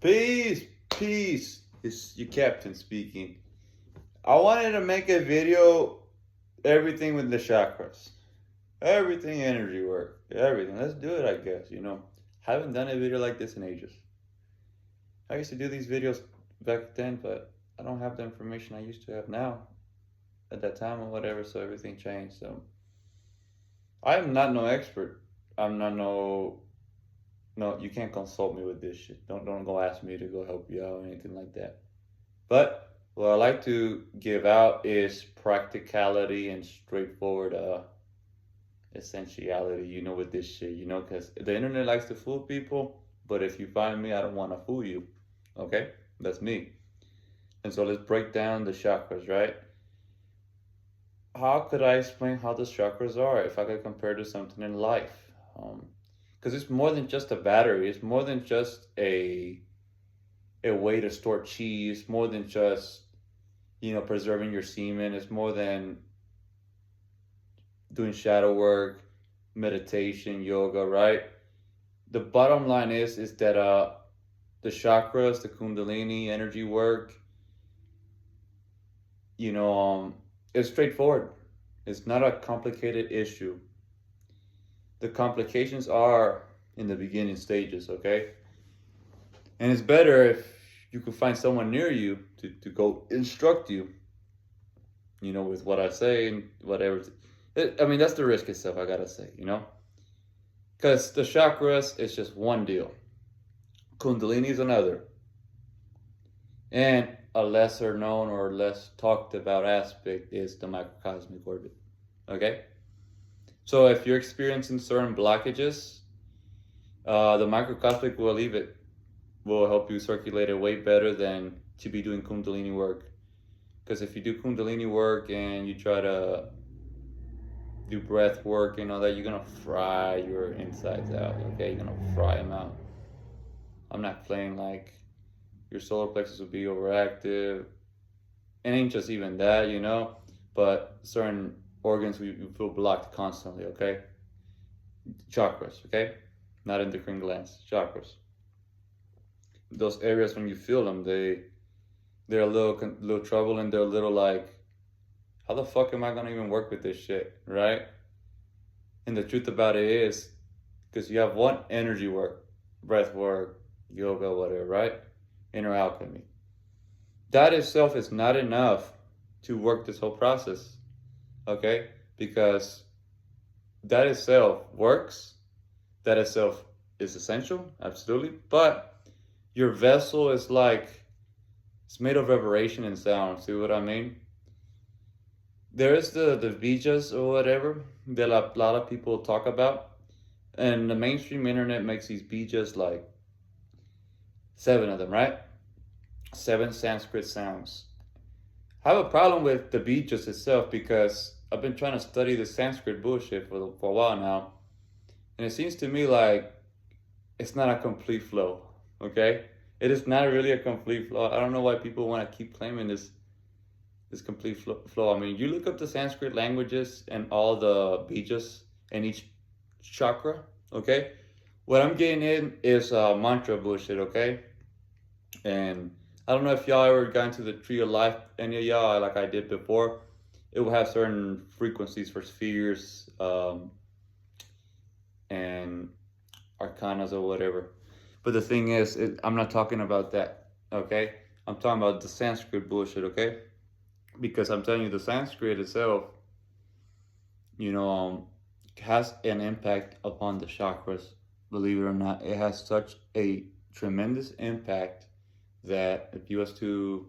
Peace, peace. It's your captain speaking. I wanted to make a video, everything with the chakras, everything energy work, everything. Let's do it, I guess. Haven't done a video like this in ages. I used to do these videos back then, but I don't have the information I used to have now at that time or whatever, so everything changed. So I am not no expert. I'm not no, you can't consult me with this shit. Don't go ask me to go help you out or anything like that. But what I like to give out is practicality and straightforward essentiality, with this shit, because the internet likes to fool people, but if you find me, I don't want to fool you. Okay? That's me. And so let's break down the chakras, right? How could I explain how the chakras are if I could compare to something in life? Because it's more than just a battery. It's more than just a way to store chi. It's more than just preserving your semen. It's more than doing shadow work, meditation, yoga, right? The bottom line is that the chakras, the kundalini energy work, it's straightforward. It's not a complicated issue. The complications are in the beginning stages, okay? And it's better if you could find someone near you to go instruct you, with what I say and whatever. That's the risk itself, I gotta say. Because the chakras is just one deal, Kundalini is another. And a lesser known or less talked about aspect is the microcosmic orbit. Okay? So if you're experiencing certain blockages, the microcosmic will help you circulate it way better than to be doing Kundalini work. Because if you do Kundalini work and you try to do breath work and all that, you're gonna fry your insides out. Okay, you're gonna fry them out. I'm not playing like your solar plexus will be overactive. It ain't just even that, but certain organs you feel blocked constantly. Okay, chakras. Okay, not endocrine glands, chakras. Those areas when you feel them, they're a little trouble and they're a little like, how the fuck am I gonna even work with this shit, right? And the truth about it is, because you have one energy work, breath work, yoga, whatever, right? Inner alchemy. That itself is not enough to work this whole process, okay? Because that itself works, that itself is essential, absolutely, but your vessel is like, it's made of vibration and sound, see what I mean? There is the Vijas or whatever that a lot of people talk about, and the mainstream internet makes these Vijas like 7 of them, right? 7 Sanskrit sounds. I have a problem with the Vijas itself because I've been trying to study the Sanskrit bullshit for a while now, and it seems to me like it's not a complete flow, okay? It is not really a complete flow. I don't know why people want to keep claiming this complete flow. You look up the Sanskrit languages and all the bijas and each chakra, okay? What I'm getting in is mantra bullshit, okay? And I don't know if y'all ever got into the Tree of Life, any of y'all, like I did before. It will have certain frequencies for spheres and arcanas or whatever. But the thing is, I'm not talking about that, okay? I'm talking about the Sanskrit bullshit, okay? Because I'm telling you, the Sanskrit itself, has an impact upon the chakras. Believe it or not, it has such a tremendous impact that if you was to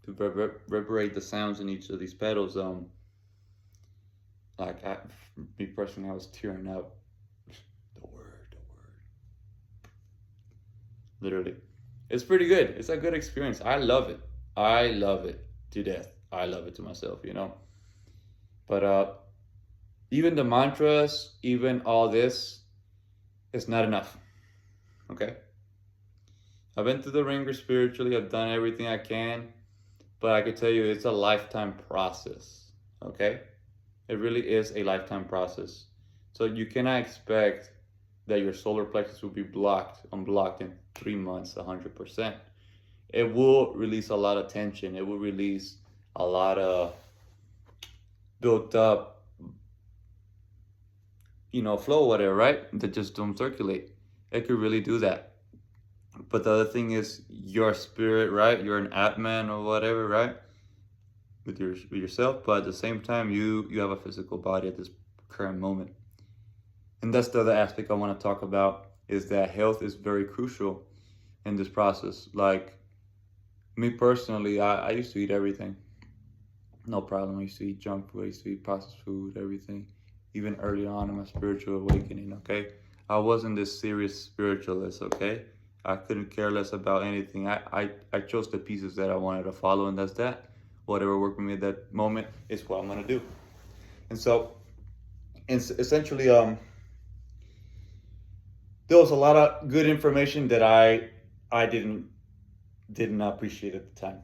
reverberate the sounds in each of these petals, me personally, I was tearing up. The word, literally, it's pretty good. It's a good experience. I love it. I love it to death. I love it to myself. But even the mantras, even all this, is not enough. Okay? I've been through the ringer spiritually. I've done everything I can. But I can tell you, it's a lifetime process. Okay? It really is a lifetime process. So you cannot expect that your solar plexus will be unblocked in 3 months, 100%. It will release a lot of tension. It will release a lot of built up, flow, whatever, right? That just don't circulate. It could really do that. But the other thing is your spirit, right? You're an Atman or whatever, right? With yourself, but at the same time, you have a physical body at this current moment. And that's the other aspect I want to talk about, is that health is very crucial in this process. Like me personally, I used to eat everything. No problem. I used to eat junk food. I used to eat processed food, everything. Even early on in my spiritual awakening, okay? I wasn't this serious spiritualist, okay? I couldn't care less about anything. I chose the pieces that I wanted to follow, and that's that. Whatever worked for me at that moment is what I'm going to do. And so, essentially, there was a lot of good information that I didn't appreciate at the time.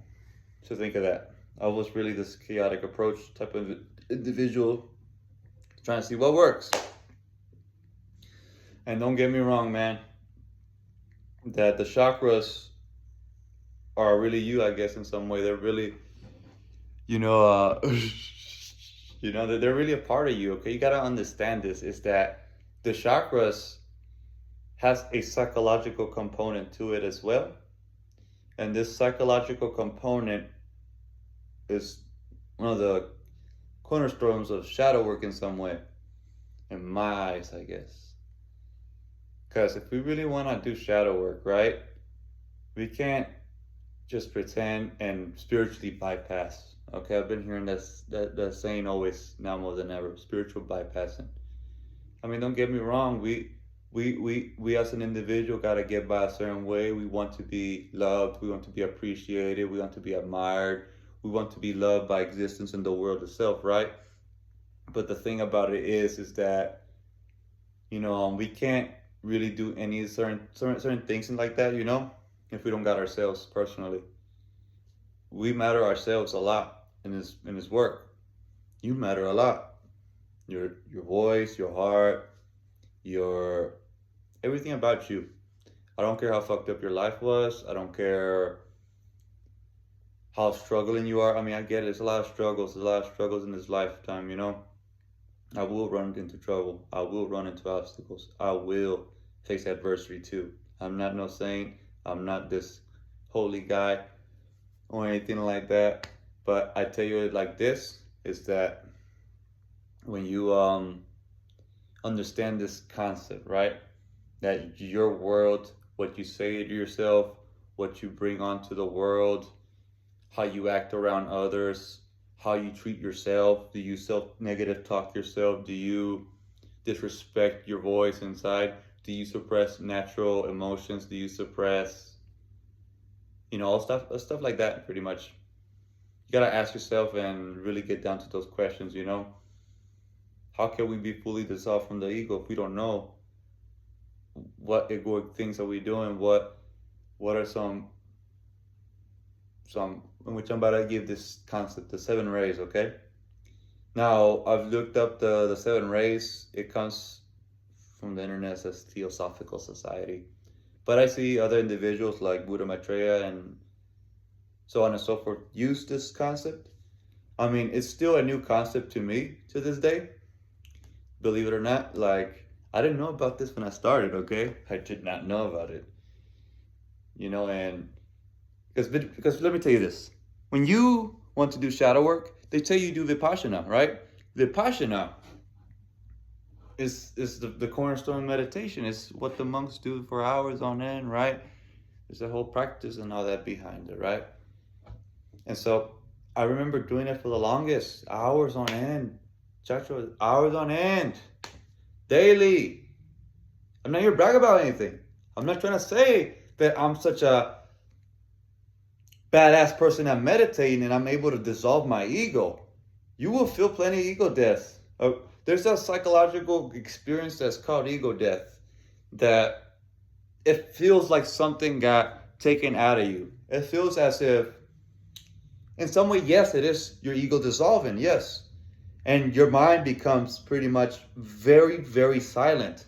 So think of that. I was really this chaotic approach type of individual, trying to see what works. And don't get me wrong, man, that the chakras are really you, I guess, in some way. They're really, they're really a part of you, okay? You got to understand this, is that the chakras has a psychological component to it as well. And this psychological component is one of the cornerstones of shadow work in some way, in my eyes, I guess. Because if we really want to do shadow work, right, we can't just pretend and spiritually bypass. Okay, I've been hearing that saying always, now more than ever, spiritual bypassing. I mean, don't get me wrong, we as an individual got to get by a certain way. We want to be loved, we want to be appreciated, we want to be admired, we want to be loved by existence in the world itself, right? But the thing about it is that, we can't really do any certain things and like that, if we don't got ourselves personally. We matter ourselves a lot in this work. You matter a lot. Your voice, your heart, your everything about you. I don't care how fucked up your life was. I don't care how struggling you are. I mean, I get it. There's a lot of struggles. There's a lot of struggles in this lifetime, I will run into trouble. I will run into obstacles. I will face adversity too. I'm not no saint. I'm not this holy guy or anything like that. But I tell you it like this, is that when you understand this concept, right? That your world, what you say to yourself, what you bring onto the world, how you act around others, how you treat yourself. Do you self-negative talk yourself? Do you disrespect your voice inside? Do you suppress natural emotions? Do you suppress, all stuff like that, pretty much? You gotta ask yourself and really get down to those questions, How can we be fully dissolved from the ego if we don't know what egoic things are we doing? What are some in which I'm about to give this concept, the 7 rays, okay? Now, I've looked up the 7 rays. It comes from the internet, as Theosophical Society. But I see other individuals like Buddha Maitreya and so on and so forth use this concept. I mean, it's still a new concept to me to this day. Believe it or not, like, I didn't know about this when I started, okay? I did not know about it. And because let me tell you this. When you want to do shadow work, they tell you do Vipassana, right? Vipassana is the cornerstone of meditation. It's what the monks do for hours on end, right? There's a whole practice and all that behind it, right? And so I remember doing it for the longest, hours on end. Chacho, hours on end, daily. I'm not here to brag about anything. I'm not trying to say that I'm such a badass person at meditating and I'm able to dissolve my ego. You will feel plenty of ego death. There's a psychological experience that's called ego death, that it feels like something got taken out of you. It feels as if, in some way, yes, it is your ego dissolving, yes. And your mind becomes pretty much very, very silent.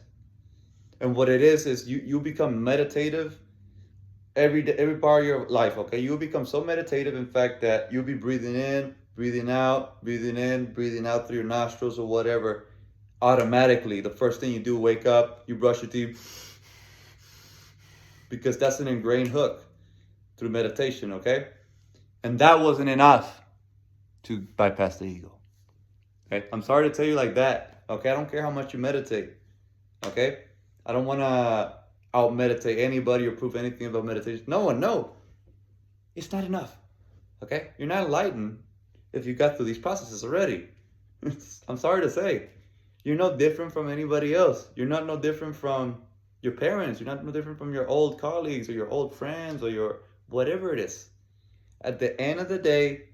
And what it is you become meditative every day, every part of your life, okay? You'll become so meditative, in fact, that you'll be breathing in, breathing out, breathing in, breathing out through your nostrils or whatever, automatically. The first thing you do, wake up, you brush your teeth, because that's an ingrained hook through meditation, okay? And that wasn't enough to bypass the ego. Okay? I'm sorry to tell you like that. Okay? I don't care how much you meditate. Okay? I don't want to out meditate anybody or prove anything about meditation. No one, no. It's not enough. Okay? You're not enlightened if you got through these processes already. I'm sorry to say. You're no different from anybody else. You're not no different from your parents. You're not no different from your old colleagues or your old friends or your whatever it is. At the end of the day,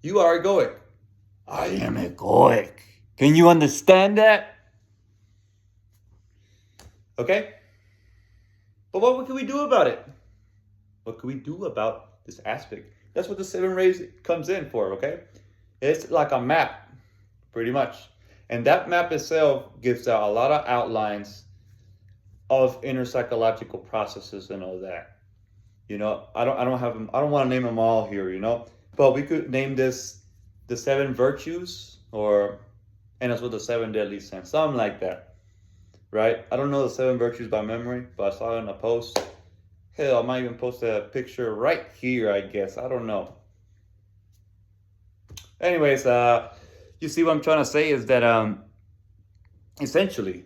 you are egoic. I am egoic. Can you understand that? Okay? But what can we do about it? What can we do about this aspect? That's what the 7 rays comes in for, okay? It's like a map, pretty much. And that map itself gives out a lot of outlines of inner psychological processes and all that. You know, I don't want to name them all here, you know, but we could name this the 7 virtues, and that's what the 7 deadly sins, something like that, right? I don't know the 7 virtues by memory, but I saw it in a post. Hell, I might even post a picture right here, I guess. I don't know. Anyways, you see what I'm trying to say is that essentially,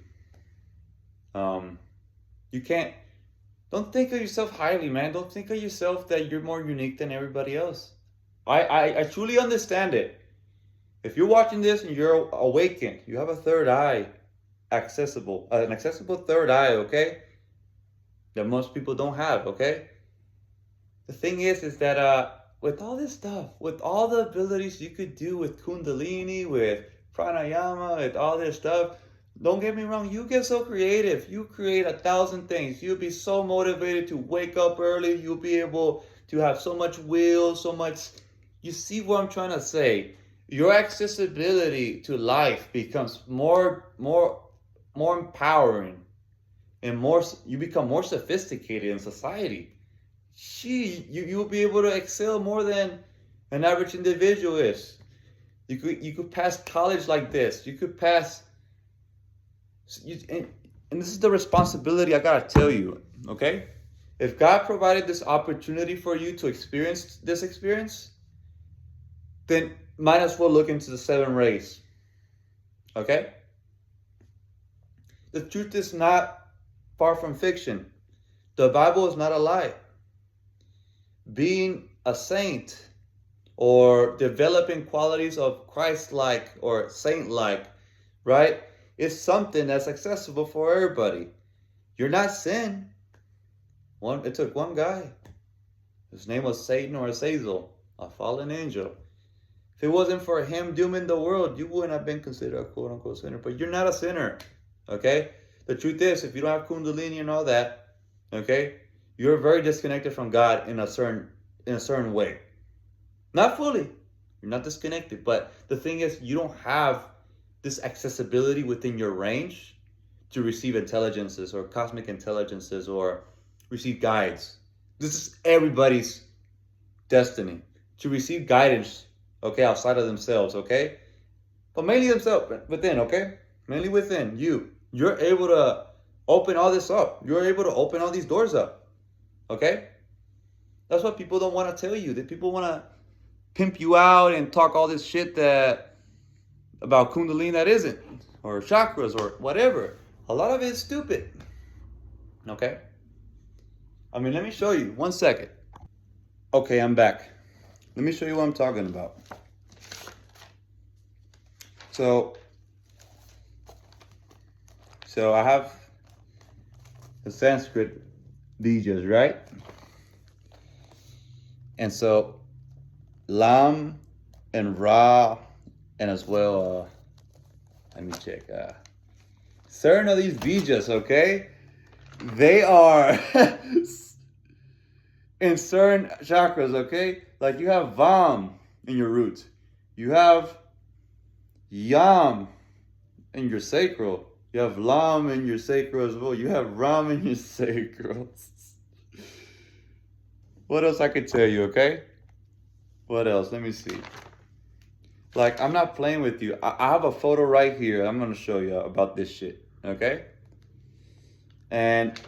you can't. Don't think of yourself highly, man. Don't think of yourself that you're more unique than everybody else. I truly understand it. If you're watching this and you're awakened, you have a third eye accessible, an accessible third eye, okay? That most people don't have, okay? The thing is that with all this stuff, with all the abilities you could do with Kundalini, with pranayama, with all this stuff, don't get me wrong, you get so creative. You create 1,000 things. You'll be so motivated to wake up early. You'll be able to have so much will, so much. You see what I'm trying to say? Your accessibility to life becomes more empowering, and you become more sophisticated in society. You'll be able to excel more than an average individual is. You could pass college like this. You could pass. And this is the responsibility I gotta tell you, okay? If God provided this opportunity for you to experience this experience, then might as well look into the 7 rays, okay? The truth is not far from fiction. The Bible is not a lie. Being a saint or developing qualities of Christ-like or saint-like, right? It's something that's accessible for everybody. You're not sin. It took one guy. His name was Satan or Azazel, a fallen angel. If it wasn't for him dooming the world, you wouldn't have been considered a quote-unquote sinner. But you're not a sinner, okay? The truth is, if you don't have Kundalini and all that, okay, you're very disconnected from God in a certain way. Not fully. You're not disconnected. But the thing is, you don't have this accessibility within your range to receive intelligences or cosmic intelligences or receive guides. This is everybody's destiny, to receive guidance, okay, outside of themselves, okay? But mainly themselves, within, okay? Mainly within you. You're able to open all this up. You're able to open all these doors up, okay? That's what people don't want to tell you. That people want to pimp you out and talk all this shit about Kundalini that isn't, or chakras, or whatever. A lot of it is stupid. Okay? I mean, let me show you. 1 second. Okay, I'm back. Let me show you what I'm talking about. So I have the Sanskrit Vijas, right? And so Lam and Ra, and as well, let me check. Certain of these Vijas, okay? They are in certain chakras, okay? Like you have Vam in your roots. You have Yam in your sacral. You have Lam in your sacral as well. You have Ram in your sacrals. What else I could tell you, okay? What else? Let me see. Like, I'm not playing with you. I have a photo right here. I'm going to show you about this shit, okay? And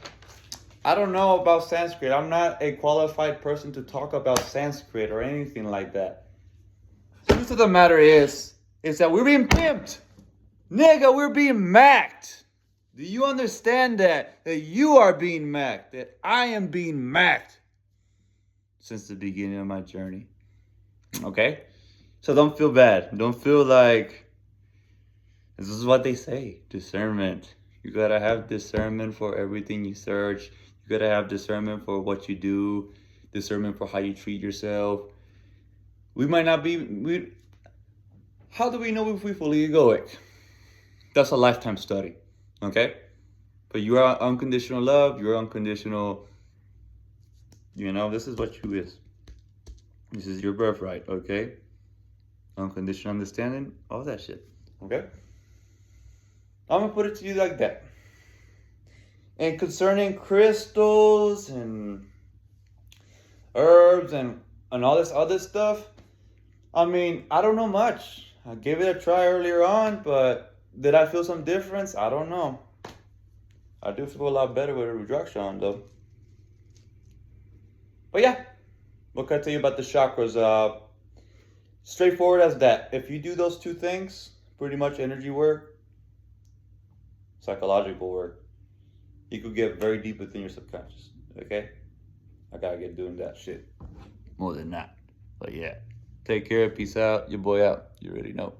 I don't know about Sanskrit. I'm not a qualified person to talk about Sanskrit or anything like that. The truth of the matter is that we're being pimped. Nigga, we're being macked. Do you understand that? That you are being macked. That I am being macked since the beginning of my journey. Okay? So don't feel bad. Don't feel like this is what they say. Discernment. You gotta have discernment for everything you search. You gotta have discernment for what you do. Discernment for how you treat yourself. We might not be... How do we know if we're fully egoic? That's a lifetime study. Okay? But you are unconditional love. You're unconditional... You know, this is what you is. This is your birthright, okay? Unconditional understanding, all that shit, okay? I'm gonna put it to you like that. And concerning crystals and herbs and all this other stuff, I mean, I don't know much. I gave it a try earlier on, but did I feel some difference? I don't know. I do feel a lot better with a Rudraksha on though. But yeah, what can I tell you about the chakras? Straightforward as that. If you do those two things, pretty much energy work, psychological work, you could get very deep within your subconscious. Okay? I gotta get doing that shit more than that. But yeah, take care. Peace out. Your boy out. You already know.